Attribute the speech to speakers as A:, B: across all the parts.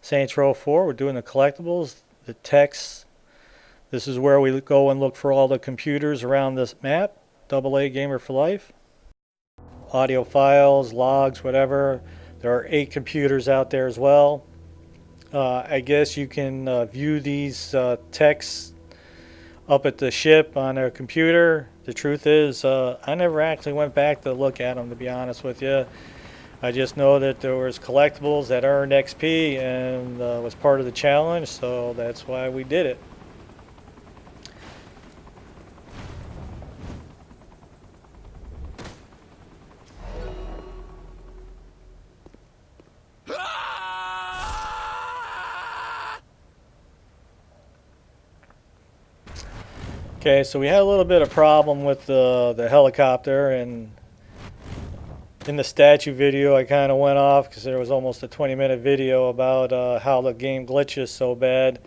A: Saints Row 4. We're doing the collectibles, the text. This is where we go and look for all the computers around this map. AA Gamer for Life. Audio files, logs, whatever. There are 8 computers out there as well. I guess you can view these texts up at the ship on a computer. The truth is, I never actually went back to look at them, to be honest with you. I just know that there was collectibles that earned XP and was part of the challenge, so that's why we did it. Okay, so we had a little bit of problem with the helicopter, and in the statue video I kind of went off because there was almost a 20-minute video about how the game glitches so bad.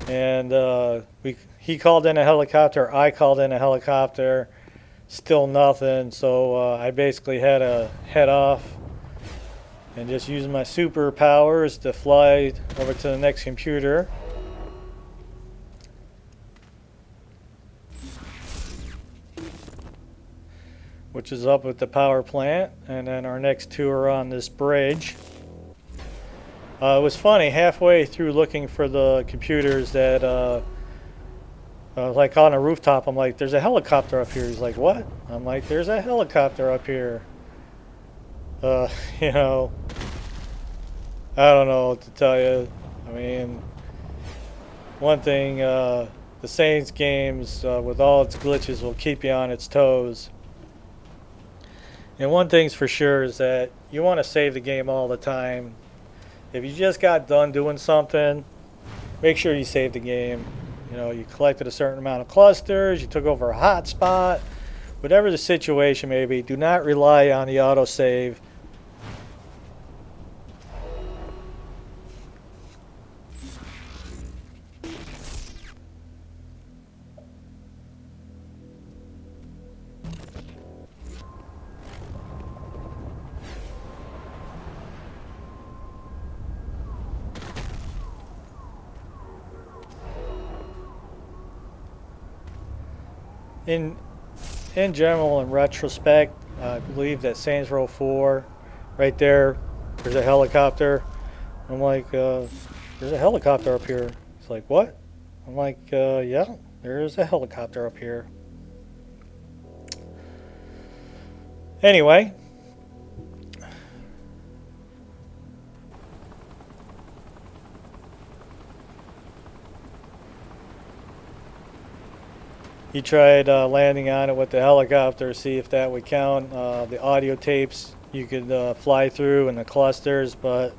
A: And he called in a helicopter, I called in a helicopter, still nothing. So I basically had to head off and just use my superpowers to fly over to the next computer. Which is up at the power plant, and then our next 2 are on this bridge. It was funny, halfway through looking for the computers that, like on a rooftop, I'm like, there's a helicopter up here. He's like, what? I'm like, there's a helicopter up here. You know, I don't know what to tell you. I mean, one thing, the Saints games, with all its glitches, will keep you on its toes. And one thing's for sure is that you want to save the game all the time. If you just got done doing something, make sure you save the game. You know, you collected a certain amount of clusters, you took over a hotspot, whatever the situation may be, do not rely on the autosave. In general, in retrospect, I believe that Saints Row 4, right there, there's a helicopter. I'm like, there's a helicopter up here. It's like, what? I'm like, yeah, there's a helicopter up here. Anyway. He tried landing on it with the helicopter, see if that would count. The audio tapes you could fly through in the clusters, but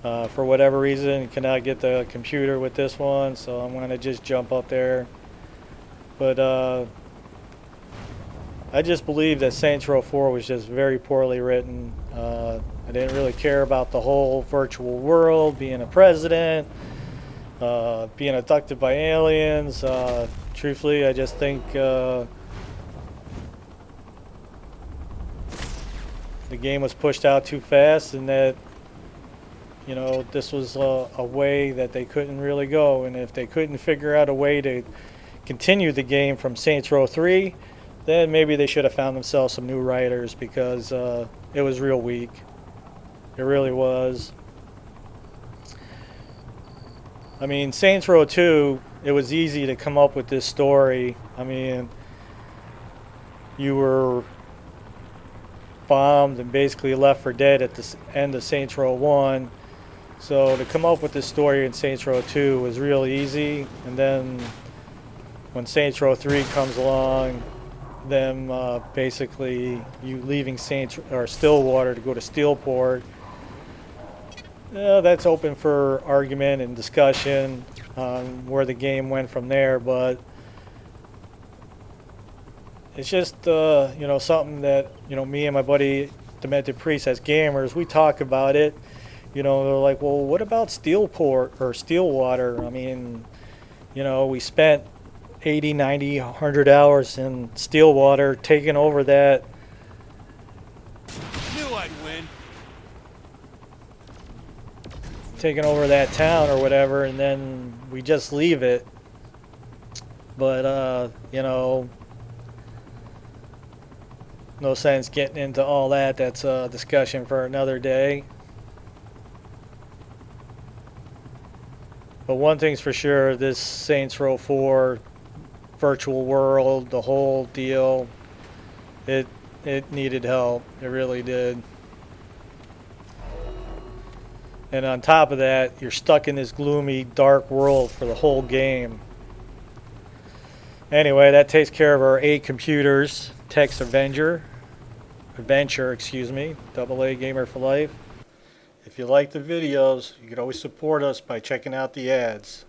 A: for whatever reason you cannot get the computer with this one, so I'm going to just jump up there. But I just believe that Saints Row 4 was just very poorly written. I didn't really care about the whole virtual world, being a president, being abducted by aliens. Truthfully, I just think the game was pushed out too fast, and that, you know, this was a way that they couldn't really go. And if they couldn't figure out a way to continue the game from Saints Row 3, then maybe they should have found themselves some new writers, because it was real weak. It really was. I mean, Saints Row 2, it was easy to come up with this story. I mean, you were bombed and basically left for dead at the end of Saints Row 1. So to come up with this story in Saints Row 2 was real easy. And then when Saints Row 3 comes along, them basically you leaving Stillwater to go to Steelport, that's open for argument and discussion on where the game went from there. But it's just you know, something that, you know, me and my buddy Demented Priest as gamers, we talk about it. You know, they're like, well, what about Steelport or Stillwater? I mean, you know, we spent 80, 90, 100 hours in Stillwater taking over that.
B: Knew I'd win.
A: taking over that town or whatever, and then we just leave it. But you know, no sense getting into all that. That's a discussion for another day. But one thing's for sure, this Saints Row 4 virtual world, the whole deal, it needed help. It really did. And on top of that, you're stuck in this gloomy, dark world for the whole game. Anyway, that takes care of our 8 computers. Text Adventure, excuse me, AA Gamer for Life. If you like the videos, you can always support us by checking out the ads.